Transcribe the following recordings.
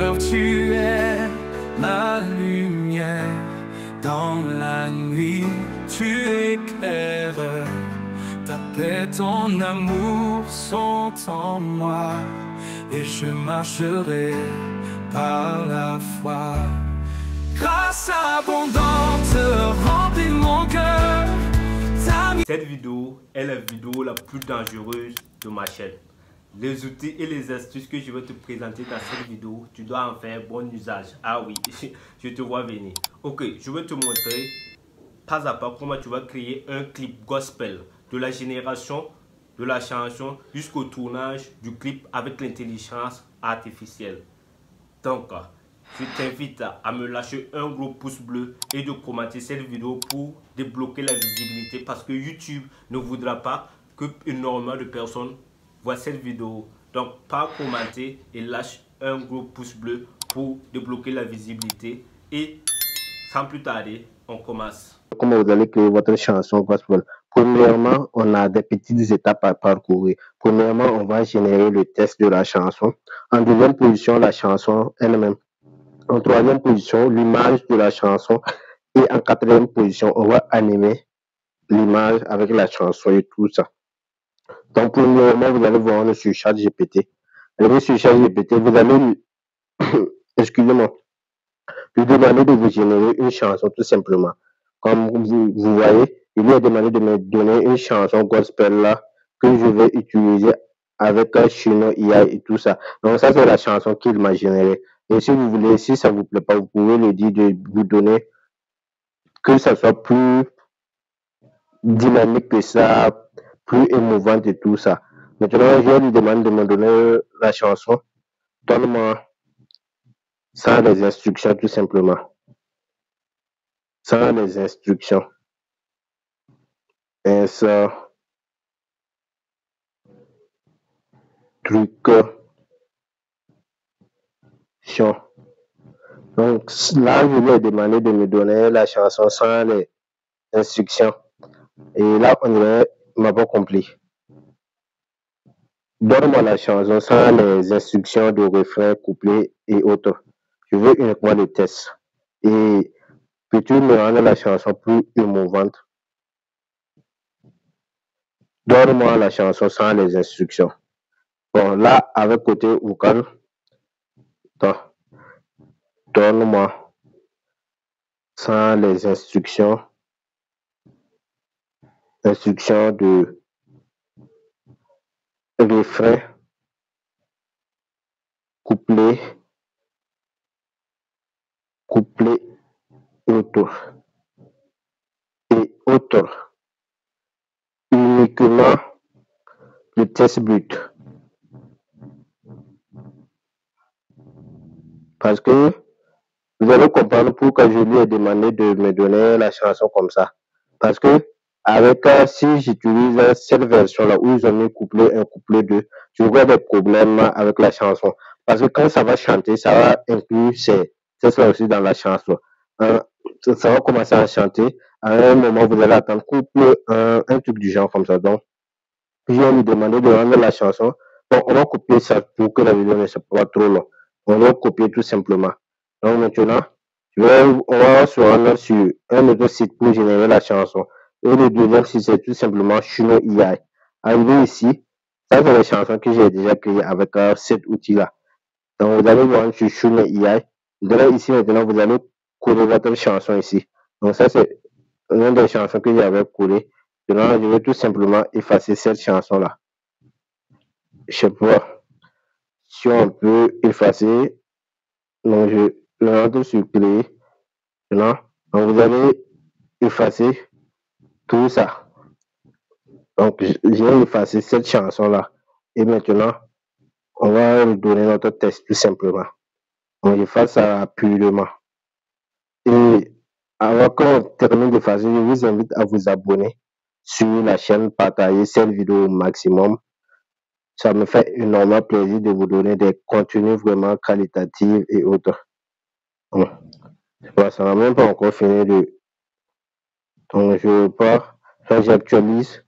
cœur, tu es ma lumière. Dans la nuit, tu éclaires. Ta paix, ton amour sont en moi. Et je marcherai par la foi. Grâce abondante remplit mon cœur. Cette vidéo est la vidéo la plus dangereuse de ma chaîne. Les outils et les astuces que je vais te présenter dans cette vidéo, tu dois en faire bon usage. Ah oui, je te vois venir. Ok, je vais te montrer pas à pas comment tu vas créer un clip gospel de la génération de la chanson jusqu'au tournage du clip avec l'intelligence artificielle. Donc, je t'invite à me lâcher un gros pouce bleu et de commenter cette vidéo pour débloquer la visibilité parce que YouTube ne voudra pas que énormément de personnes voient cette vidéo. Donc, pas commenter et lâche un gros pouce bleu pour débloquer la visibilité. Et sans plus tarder, on commence. Comment vous allez créer votre chanson gospel? Premièrement, on a des petites étapes à parcourir. Premièrement, on va générer le texte de la chanson. En deuxième position, la chanson elle-même. En troisième position, l'image de la chanson. Et en quatrième position, on va animer l'image avec la chanson et tout ça. Donc, premièrement, vous allez voir sur ChatGPT. Allez sur ChatGPT, vous allez, excusez-moi, lui demander de vous générer une chanson tout simplement. Comme vous voyez, il lui a demandé de me donner une chanson gospel là que je vais utiliser avec un Chino IA et tout ça. Donc ça c'est la chanson qu'il m'a générée. Et si vous voulez, si ça vous plaît pas, vous pouvez lui dire de vous donner que ça soit plus dynamique que ça, plus émouvante et tout ça. Maintenant, je lui demande de me donner la chanson. Donne-moi sans les instructions tout simplement. Sans les instructions. Et ça, truc, chiant. Donc là, je lui ai demandé de me donner la chanson sans les instructions. Et là, on dirait, il m'a pas compris. Donne-moi la chanson sans les instructions de refrain, couplet et autres. Je veux uniquement le test. Et peux-tu me rendre la chanson plus émouvante? Donne-moi la chanson sans les instructions. Bon, là, avec côté vocal, donne-moi sans les instructions de refrain, couplet, autres et autres. Uniquement le test brut. Parce que vous allez comprendre pourquoi je lui ai demandé de me donner la chanson comme ça. Parce que avec si j'utilise cette version-là où ils ont mis couplet 1, couplet 2, je vois des problèmes avec la chanson. Parce que quand ça va chanter, ça va inclure ça aussi dans la chanson. Ça va commencer à chanter. À un moment, vous allez attendre couple un truc du genre comme ça. Donc, je vais lui demander de rendre la chanson. Bon, on va copier ça pour que la vidéo ne soit pas trop longue. On va copier tout simplement. Donc maintenant, on va se rendre sur un autre site pour générer la chanson. Et le deuxième site, c'est tout simplement Chino AI. Arrivé ici, ça c'est les chansons que j'ai déjà créées avec cet outil-là. Donc vous allez voir sur Chino AI. Donc ici maintenant, vous allez coller votre chanson ici. Donc ça c'est l'une des chansons que j'avais collées. Maintenant, je vais tout simplement effacer cette chanson-là. Je sais pas si on peut effacer. Donc je le rentre sur Play. Maintenant, donc vous allez effacer tout ça. Donc j'ai effacé cette chanson-là. Et maintenant, on va lui donner notre test tout simplement. On efface ça rapidement. Et avant qu'on termine d'effacer, je vous invite à vous abonner sur la chaîne, partager cette vidéo au maximum. Ça me fait énormément plaisir de vous donner des contenus vraiment qualitatifs et autres. Bon, ça n'a même pas encore fini de... Donc je pars, là j'actualise.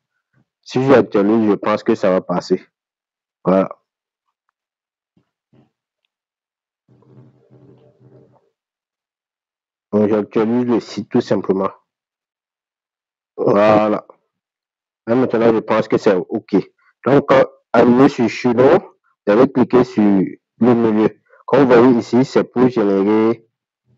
Si j'actualise, je pense que ça va passer. Voilà. Donc, j'actualise le site tout simplement. Voilà. Là, maintenant, je pense que c'est OK. Donc, arrivé sur Chuno, vous allez cliquer sur le milieu. Comme vous voyez ici, c'est pour générer.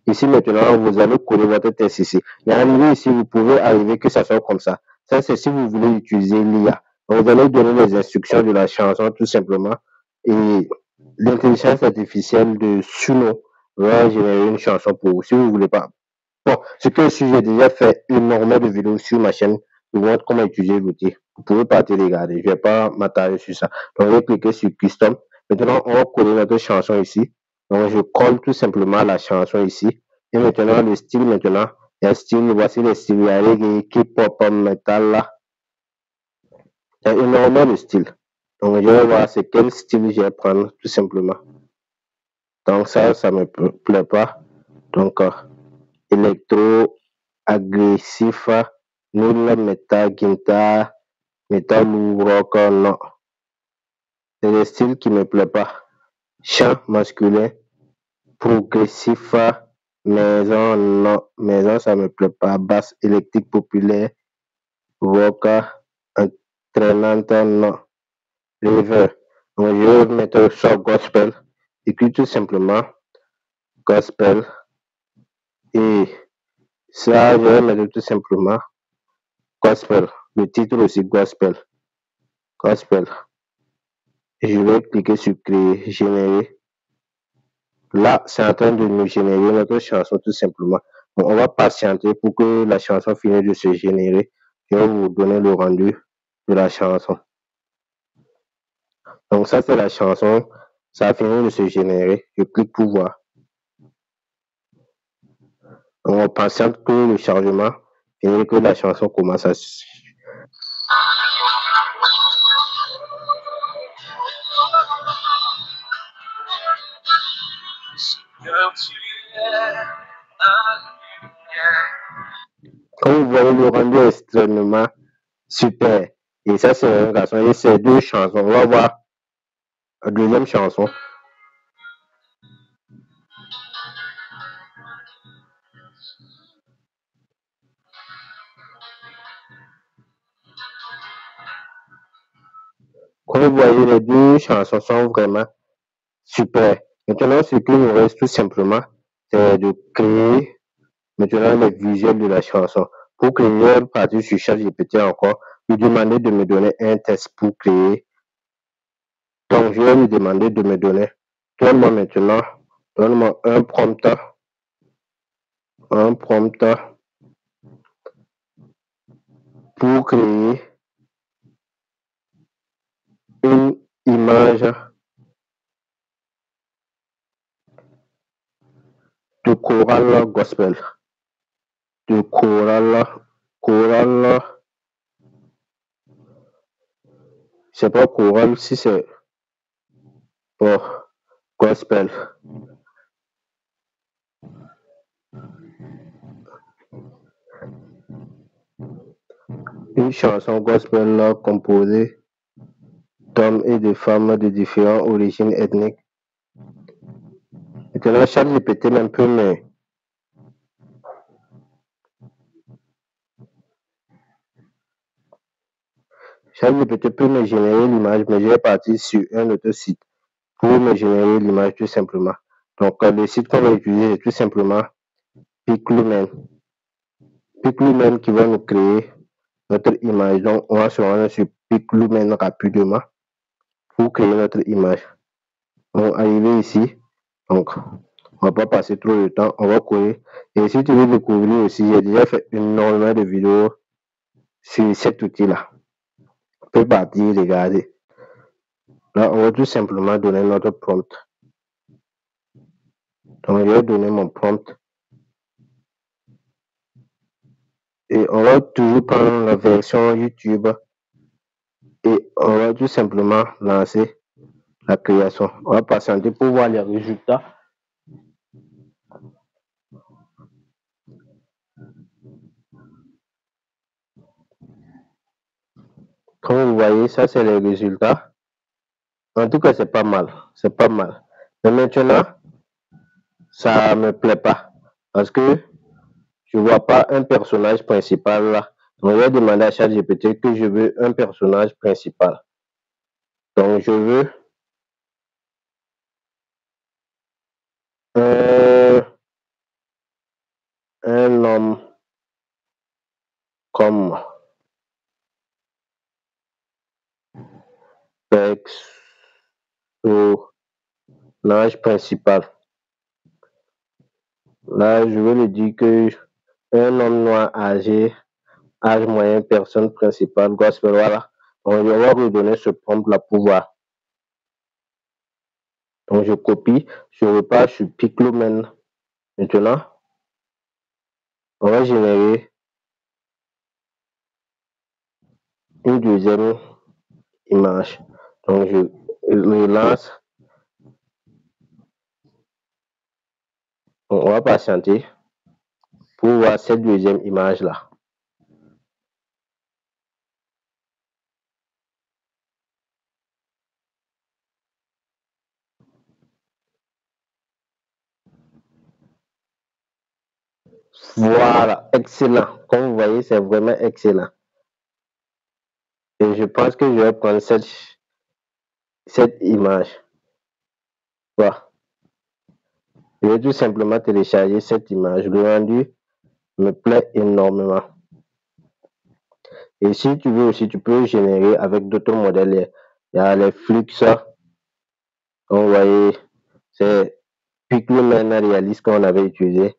Ici, maintenant, vous allez coller votre texte ici. Et arrivé ici, vous pouvez arriver que ça soit comme ça. Ça, c'est si vous voulez utiliser l'IA. Vous allez donner les instructions de la chanson tout simplement. Et l'intelligence artificielle de Suno va générer une chanson pour vous. Si vous voulez pas. Bon, ce que j'ai déjà fait énormément de vidéos sur ma chaîne pour voir comment utiliser l'outil. Vous pouvez partir regarder. Je vais pas m'attarder sur ça. Donc, je vais cliquer sur Custom. Maintenant, on va coller notre chanson ici. Donc, je colle tout simplement la chanson ici. Et maintenant, le style, maintenant, il y a un style, voici le style, il y a reggae, K-pop, metal, là. Il y a énormément de styles. Donc, je vais voir c'est quel style je vais prendre, tout simplement. Donc, ça me plaît pas. Donc, électro, agressif, nul, metal, guitare, metal ou rock, non. C'est des styles qui me plaît pas. Chant masculin, progressif, maison, non. Maison, ça me plaît pas. Basse électrique populaire, rock, entraînante, non. River. Donc, je vais mettre sur gospel. Écris tout simplement gospel. Et ça, je vais mettre tout simplement gospel. Le titre aussi gospel. Gospel. Je vais cliquer sur créer, générer. Là, c'est en train de nous générer notre chanson tout simplement. Donc, on va patienter pour que la chanson finisse de se générer. Je vais vous donner le rendu de la chanson. Donc, ça, c'est la chanson. Ça a fini de se générer. Je clique pour voir. On patiente que le chargement finisse, que la chanson commence à se... Comme vous voyez, le rendu est extrêmement super. Et ça, c'est un garçon. Et c'est deux chansons. On va voir la deuxième chanson. Comme vous voyez, les deux chansons sont vraiment super. Maintenant, ce qu'il nous reste tout simplement, c'est de créer maintenant les visuels de la chanson. Pour créer, partir sur ChatGPT encore, lui demander de me donner un texte pour créer. Donc, je vais lui demander de me donner, donne-moi maintenant, donne-moi un prompt pour créer une image de chorale gospel. De chorale, c'est pas chorale si c'est gospel. Une chanson gospel composée d'hommes et de femmes de différentes origines ethniques. Maintenant, ChatGPT un peu, mais ChatGPT peut me générer l'image, mais je vais partir sur un autre site pour me générer l'image tout simplement. Donc, le site qu'on va utiliser, c'est tout simplement Piclumen. Piclumen qui va nous créer notre image. Donc, on va se rendre sur Piclumen rapidement pour créer notre image. On va arriver ici. Donc, on va pas passer trop de temps. On va coller. Et si tu veux découvrir aussi, j'ai déjà fait énormément de vidéos sur cet outil-là. On peut partir, regarder. Là, on va tout simplement donner notre prompt. Donc, je vais donner mon prompt. Et on va toujours prendre la version YouTube. Et on va tout simplement lancer la création. On va patienter pour voir les résultats. Comme vous voyez, ça c'est les résultats. En tout cas, c'est pas mal. C'est pas mal. Mais maintenant, ça me plaît pas. Parce que je vois pas un personnage principal là. Donc, je vais demander à ChatGPT que je veux un personnage principal. Donc, je veux un, un homme comme personnage principal. Là, je vais lui dire que un homme noir âgé, âge moyen, personne principale, gospel, voilà. Donc, je vais lui donner ce prompt-là pour voir. Donc, je copie, je repars sur Picloman. Maintenant, on va générer une deuxième image. Donc, je le lance. On va patienter pour voir cette deuxième image-là. Voilà, excellent. Comme vous voyez, c'est vraiment excellent. Et je pense que je vais prendre cette image. Voilà. Je vais tout simplement télécharger cette image. Le rendu me plaît énormément. Et si tu veux aussi, tu peux générer avec d'autres modèles. Il y a les Flux. Vous voyez, c'est Picloman réaliste qu'on avait utilisé.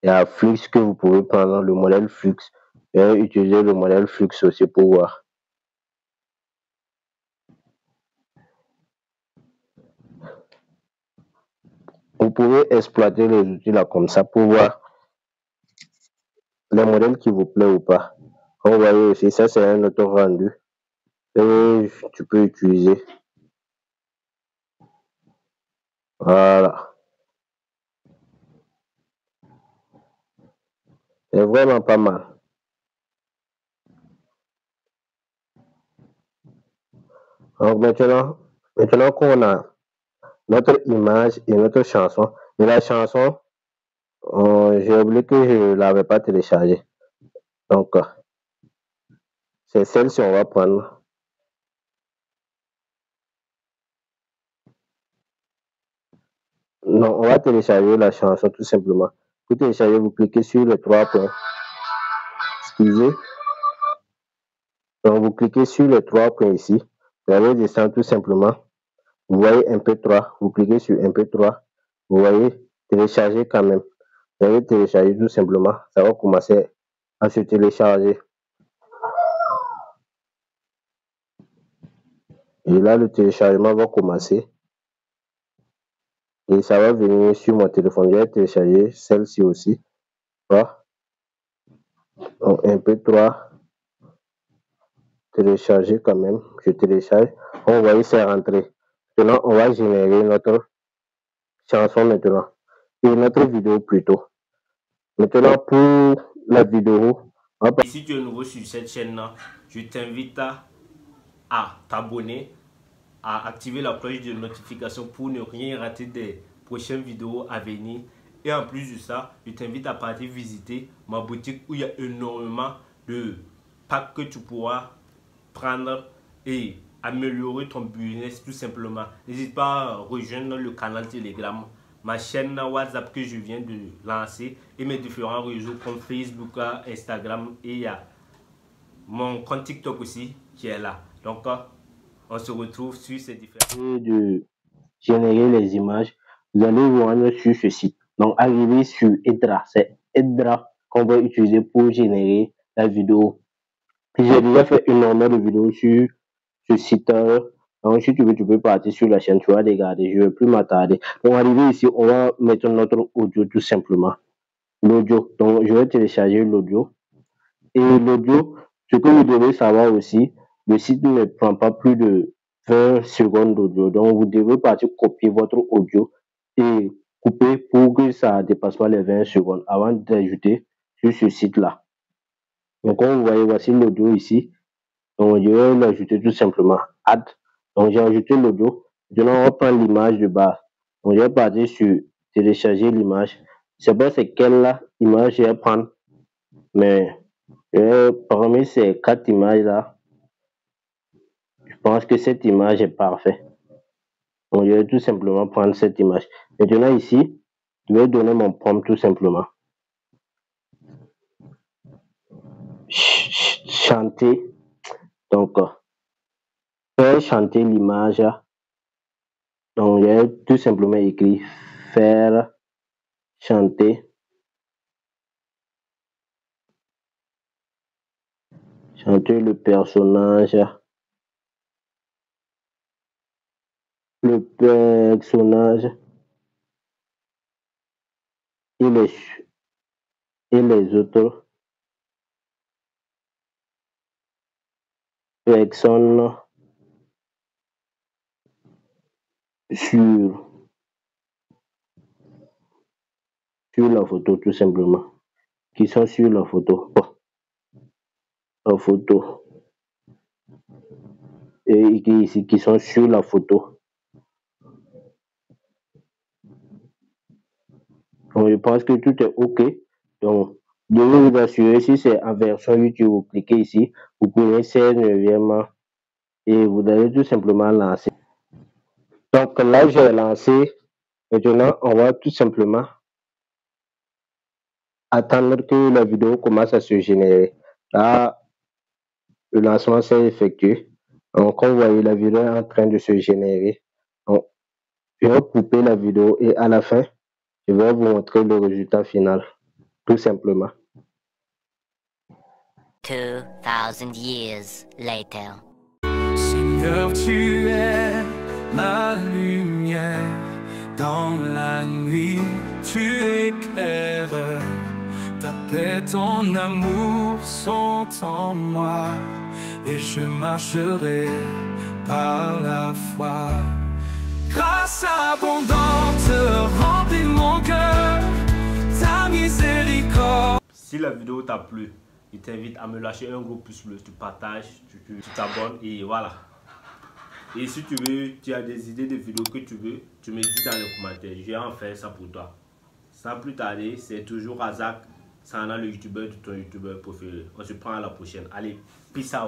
Il y a Flux que vous pouvez prendre, le modèle Flux. Et utiliser le modèle Flux aussi pour voir. Vous pouvez exploiter les outils là comme ça pour voir les modèles qui vous plaît ou pas. Vous voyez aussi, ça c'est un autre rendu. Et tu peux utiliser. Voilà. C'est vraiment pas mal. Donc maintenant qu'on a notre image et notre chanson, et la chanson, j'ai oublié que je ne l'avais pas téléchargée. Donc, c'est celle-ci on va prendre. Non, on va télécharger la chanson tout simplement. Pour télécharger, vous cliquez sur les trois points. Excusez. Donc, vous cliquez sur les trois points ici. Vous allez descendre tout simplement. Vous voyez MP3. Vous cliquez sur MP3. Vous voyez télécharger quand même. Vous allez télécharger tout simplement. Ça va commencer à se télécharger. Et là, le téléchargement va commencer. Et ça va venir sur mon téléphone. Je vais télécharger celle-ci aussi. Voilà. Donc, MP3. Télécharger quand même. Je télécharge. On voit c'est rentré. Maintenant, on va générer notre chanson maintenant. Et notre vidéo plutôt. Maintenant, pour la vidéo. Et si tu es nouveau sur cette chaîne-là, je t'invite à t'abonner, à activer la cloche de notification pour ne rien rater des prochaines vidéos à venir. Et en plus de ça, je t'invite à partir visiter ma boutique où il y a énormément de packs que tu pourras prendre et améliorer ton business tout simplement. N'hésite pas à rejoindre le canal Telegram, ma chaîne WhatsApp que je viens de lancer et mes différents réseaux comme Facebook, Instagram et il y a mon compte TikTok aussi qui est là. Donc, on se retrouve sur ces différents... De générer les images, vous allez vous rendre sur ce site. Donc, arrivez sur Edra. C'est Edra qu'on va utiliser pour générer la vidéo. J'ai déjà fait énormément de vidéos sur ce site. Donc, si tu veux, tu peux partir sur la chaîne, tu vas regarder. Je ne vais plus m'attarder. Donc, arrivé ici, on va mettre notre audio tout simplement. L'audio. Donc, je vais télécharger l'audio. Et l'audio, ce que vous devez savoir aussi, le site ne prend pas plus de 20 secondes d'audio. Donc, vous devez partir copier votre audio et couper pour que ça ne dépasse pas les 20 secondes avant d'ajouter sur ce site-là. Donc, comme vous voyez, voici l'audio ici. Donc, je vais l'ajouter tout simplement. Add. Donc, j'ai ajouté l'audio. Maintenant, on va prendre l'image de base. Donc, je vais partir sur télécharger l'image. Je ne sais pas c'est quelle image je vais prendre. Mais parmi ces 4 images-là, je pense que cette image est parfaite. Donc, je vais tout simplement prendre cette image. Maintenant, ici, je vais donner mon prompt tout simplement. Chanter. Donc, faire chanter l'image. Donc, je vais tout simplement écrire faire chanter. Chanter le personnage. Le personnage et les autres personnes sur la photo tout simplement. Qui sont sur la photo. Bon, la photo. Et ici, qui sont sur la photo. Donc, je pense que tout est OK. Donc, je vais vous assurer, si c'est en version YouTube, vous cliquez ici, vous prenez 16/9 et vous allez tout simplement lancer. Donc là, j'ai lancé. Maintenant, on va tout simplement attendre que la vidéo commence à se générer. Là, le lancement s'est effectué. Donc, comme vous voyez, la vidéo est en train de se générer. Donc, je vais couper la vidéo et à la fin, je vais vous montrer le résultat final, tout simplement. 2000 years later. Seigneur, tu es ma lumière dans la nuit, tu éclaires. Ta paix, ton amour sont en moi, et je marcherai par la foi. Grâce abondante remplit mon cœur, ta miséricorde. Si la vidéo t'a plu, je t'invite à me lâcher un gros pouce bleu, tu partages, tu t'abonnes et voilà. Et si tu veux, tu as des idées de vidéos que tu veux, tu me dis dans les commentaires, je vais en faire ça pour toi. Sans plus tarder, c'est toujours Razak, Sana le youtubeur de ton youtubeur préféré. On se prend à la prochaine. Allez, peace out.